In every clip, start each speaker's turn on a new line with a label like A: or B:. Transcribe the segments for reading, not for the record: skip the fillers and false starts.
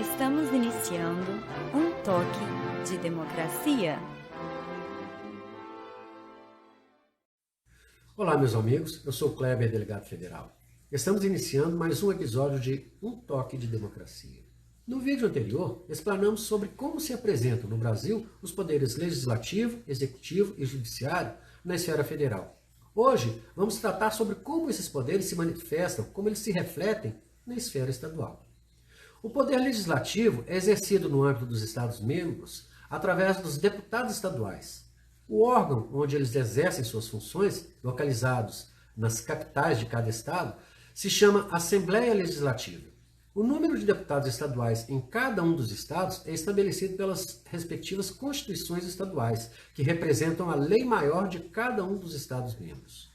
A: Estamos iniciando um toque de democracia.
B: Olá, meus amigos, eu sou o Kleber, delegado federal. Estamos iniciando mais um episódio de Um Toque de Democracia. No vídeo anterior, explanamos sobre como se apresentam no Brasil os poderes legislativo, executivo e judiciário na esfera federal. Hoje, vamos tratar sobre como esses poderes se manifestam, como eles se refletem na esfera estadual. O poder legislativo é exercido no âmbito dos Estados-membros através dos deputados estaduais. O órgão onde eles exercem suas funções, localizados nas capitais de cada estado, se chama Assembleia Legislativa. O número de deputados estaduais em cada um dos estados é estabelecido pelas respectivas constituições estaduais, que representam a lei maior de cada um dos estados-membros.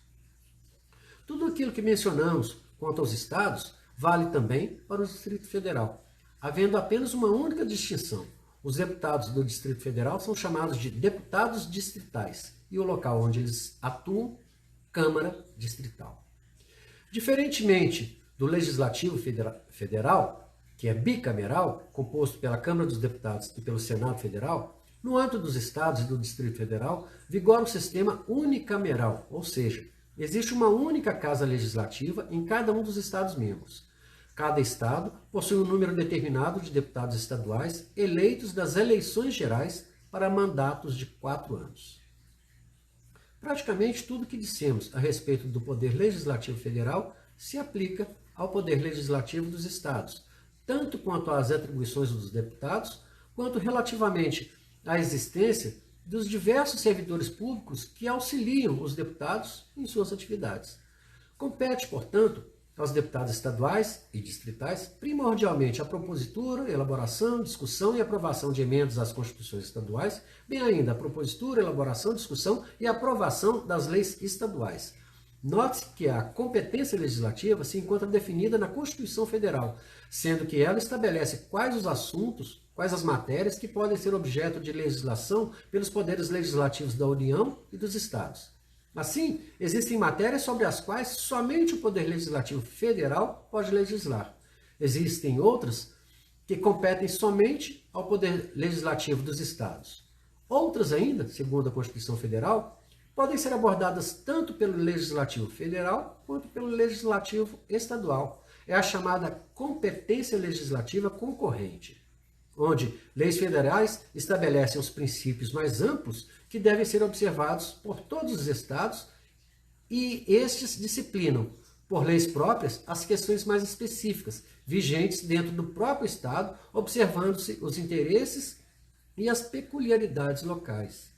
B: Tudo aquilo que mencionamos quanto aos estados vale também para o Distrito Federal, havendo apenas uma única distinção. Os deputados do Distrito Federal são chamados de deputados distritais e o local onde eles atuam, Câmara Distrital. Diferentemente do Legislativo Federal, que é bicameral, composto pela Câmara dos Deputados e pelo Senado Federal, no âmbito dos estados e do Distrito Federal, vigora o sistema unicameral, ou seja, existe uma única casa legislativa em cada um dos estados-membros. Cada estado possui um número determinado de deputados estaduais eleitos das eleições gerais para mandatos de 4 anos. Praticamente tudo o que dissemos a respeito do Poder Legislativo Federal se aplica ao Poder Legislativo dos estados, tanto quanto às atribuições dos deputados, quanto relativamente à existência dos diversos servidores públicos que auxiliam os deputados em suas atividades. Compete, portanto, aos deputados estaduais e distritais, primordialmente a propositura, elaboração, discussão e aprovação de emendas às constituições estaduais, bem ainda a propositura, elaboração, discussão e aprovação das leis estaduais. Note-se que a competência legislativa se encontra definida na Constituição Federal, sendo que ela estabelece quais os assuntos, quais as matérias que podem ser objeto de legislação pelos poderes legislativos da União e dos estados. Assim, existem matérias sobre as quais somente o Poder Legislativo Federal pode legislar. Existem outras que competem somente ao Poder Legislativo dos estados. Outras ainda, segundo a Constituição Federal, podem ser abordadas tanto pelo Legislativo Federal quanto pelo Legislativo Estadual. É a chamada competência legislativa concorrente, onde leis federais estabelecem os princípios mais amplos que devem ser observados por todos os estados e estes disciplinam, por leis próprias, as questões mais específicas, vigentes dentro do próprio estado, observando-se os interesses e as peculiaridades locais.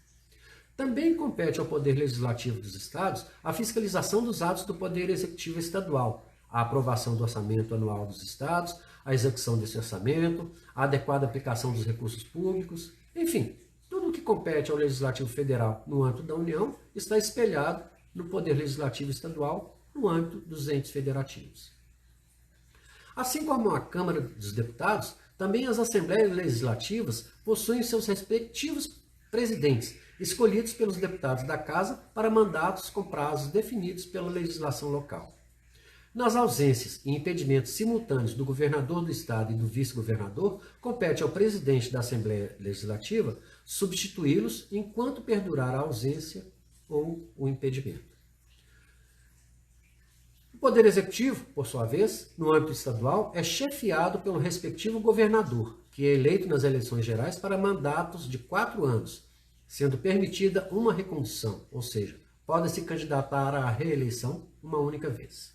B: Também compete ao Poder Legislativo dos estados a fiscalização dos atos do Poder Executivo Estadual, a aprovação do orçamento anual dos estados, a execução desse orçamento, a adequada aplicação dos recursos públicos, enfim, tudo o que compete ao Legislativo Federal no âmbito da União está espelhado no Poder Legislativo Estadual no âmbito dos entes federativos. Assim como a Câmara dos Deputados, também as Assembleias Legislativas possuem seus respectivos presidentes, escolhidos pelos deputados da Casa para mandatos com prazos definidos pela legislação local. Nas ausências e impedimentos simultâneos do governador do estado e do vice-governador, compete ao presidente da Assembleia Legislativa substituí-los enquanto perdurar a ausência ou o impedimento. O Poder Executivo, por sua vez, no âmbito estadual, é chefiado pelo respectivo governador, que é eleito nas eleições gerais para mandatos de 4 anos, sendo permitida uma recondução, ou seja, pode se candidatar à reeleição uma única vez.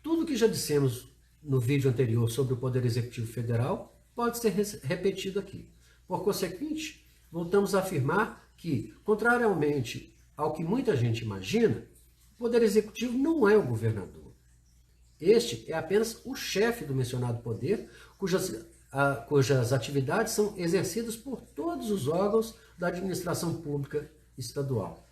B: Tudo o que já dissemos no vídeo anterior sobre o Poder Executivo Federal pode ser repetido aqui. Por consequente, voltamos a afirmar que, contrariamente ao que muita gente imagina, o Poder Executivo não é o governador. Este é apenas o chefe do mencionado poder, cujas atividades são exercidas por todos os órgãos da administração pública estadual.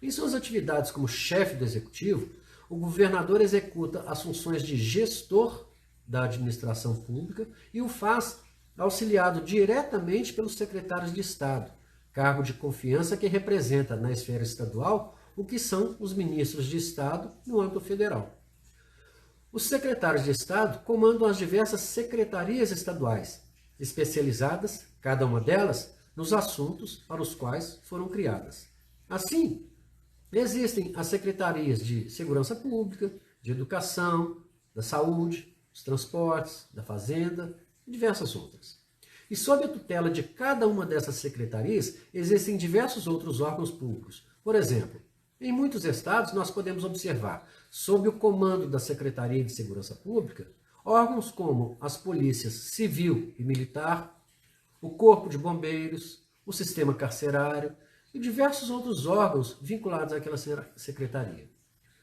B: Em suas atividades como chefe do Executivo, o governador executa as funções de gestor da administração pública e o faz auxiliado diretamente pelos secretários de Estado, cargo de confiança que representa na esfera estadual o que são os ministros de Estado no âmbito federal. Os secretários de Estado comandam as diversas secretarias estaduais, especializadas, cada uma delas, nos assuntos para os quais foram criadas. Assim, existem as secretarias de Segurança Pública, de Educação, da Saúde, dos Transportes, da Fazenda e diversas outras. E sob a tutela de cada uma dessas secretarias, existem diversos outros órgãos públicos. Por exemplo, em muitos estados nós podemos observar, sob o comando da Secretaria de Segurança Pública, órgãos como as polícias civil e militar, o Corpo de Bombeiros, o sistema carcerário e diversos outros órgãos vinculados àquela secretaria.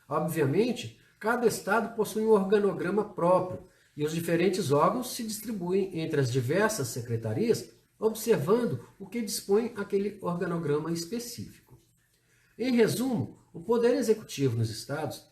B: Obviamente, cada estado possui um organograma próprio e os diferentes órgãos se distribuem entre as diversas secretarias, observando o que dispõe aquele organograma específico. Em resumo, o poder executivo nos estados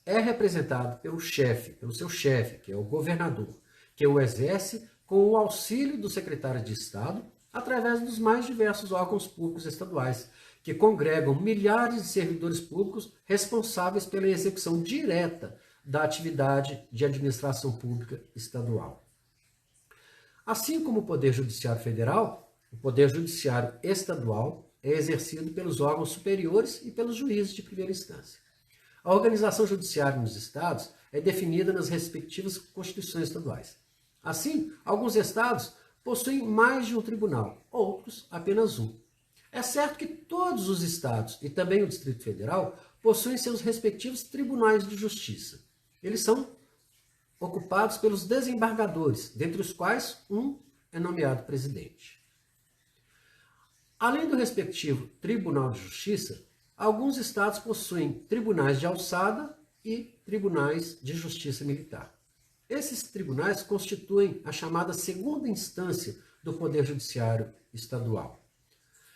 B: é representado pelo seu chefe, que é o governador, que o exerce com o auxílio do secretário de Estado, através dos mais diversos órgãos públicos estaduais, que congregam milhares de servidores públicos responsáveis pela execução direta da atividade de administração pública estadual. Assim como o Poder Judiciário Federal, o Poder Judiciário Estadual é exercido pelos órgãos superiores e pelos juízes de primeira instância. A organização judiciária nos estados é definida nas respectivas constituições estaduais. Assim, alguns estados possuem mais de um tribunal, outros apenas um. É certo que todos os estados e também o Distrito Federal possuem seus respectivos tribunais de justiça. Eles são ocupados pelos desembargadores, dentre os quais um é nomeado presidente. Além do respectivo Tribunal de Justiça, alguns estados possuem tribunais de alçada e tribunais de justiça militar. Esses tribunais constituem a chamada segunda instância do Poder Judiciário Estadual.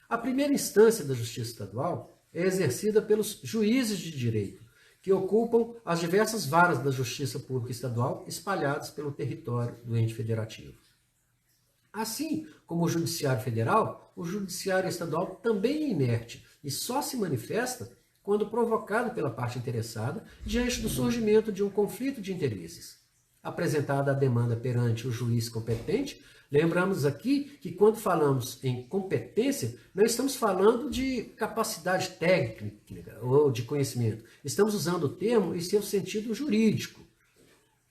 B: A primeira instância da Justiça Estadual é exercida pelos juízes de direito, que ocupam as diversas varas da Justiça Pública Estadual espalhadas pelo território do ente federativo. Assim como o Judiciário Federal, o Judiciário Estadual também é inerte e só se manifesta quando provocado pela parte interessada diante do surgimento de um conflito de interesses. Apresentada a demanda perante o juiz competente, lembramos aqui que quando falamos em competência, não estamos falando de capacidade técnica ou de conhecimento. Estamos usando o termo em seu sentido jurídico,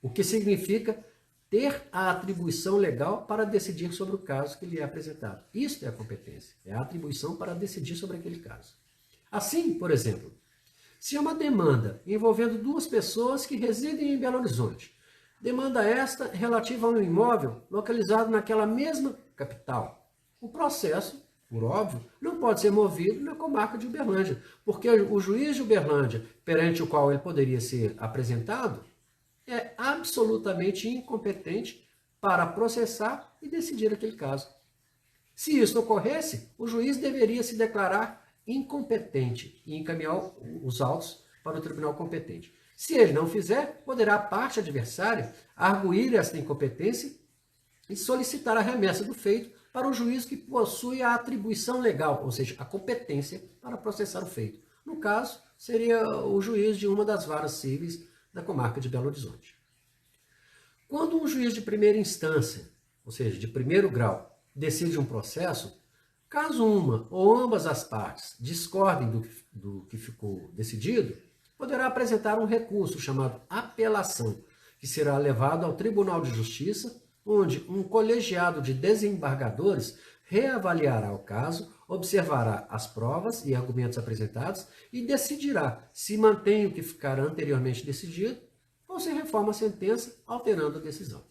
B: o que significa ter a atribuição legal para decidir sobre o caso que lhe é apresentado. Isso é a competência, é a atribuição para decidir sobre aquele caso. Assim, por exemplo, se há uma demanda envolvendo duas pessoas que residem em Belo Horizonte, demanda esta relativa a um imóvel localizado naquela mesma capital. O processo, por óbvio, não pode ser movido na comarca de Uberlândia, porque o juiz de Uberlândia, perante o qual ele poderia ser apresentado, é absolutamente incompetente para processar e decidir aquele caso. Se isso ocorresse, o juiz deveria se declarar incompetente e encaminhar os autos para o tribunal competente. Se ele não fizer, poderá a parte adversária arguir esta incompetência e solicitar a remessa do feito para o juiz que possui a atribuição legal, ou seja, a competência para processar o feito. No caso, seria o juiz de uma das varas cíveis da comarca de Belo Horizonte. Quando um juiz de primeira instância, ou seja, de primeiro grau, decide um processo, caso uma ou ambas as partes discordem do que ficou decidido, poderá apresentar um recurso chamado apelação, que será levado ao Tribunal de Justiça, onde um colegiado de desembargadores reavaliará o caso, observará as provas e argumentos apresentados e decidirá se mantém o que ficara anteriormente decidido ou se reforma a sentença, alterando a decisão.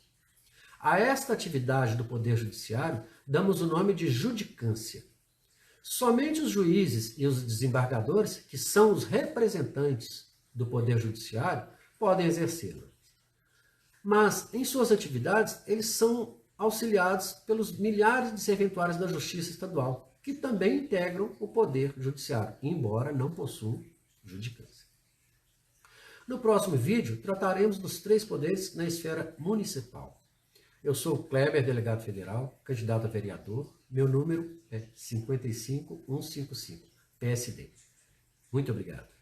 B: A esta atividade do Poder Judiciário damos o nome de judicância. Somente os juízes e os desembargadores, que são os representantes do Poder Judiciário, podem exercê-la. Mas, em suas atividades, eles são auxiliados pelos milhares de serventuários da Justiça Estadual, que também integram o Poder Judiciário, embora não possuam judicância. No próximo vídeo, trataremos dos três poderes na esfera municipal. Eu sou Kleber, delegado federal, candidato a vereador. Meu número é 55155, PSD. Muito obrigado.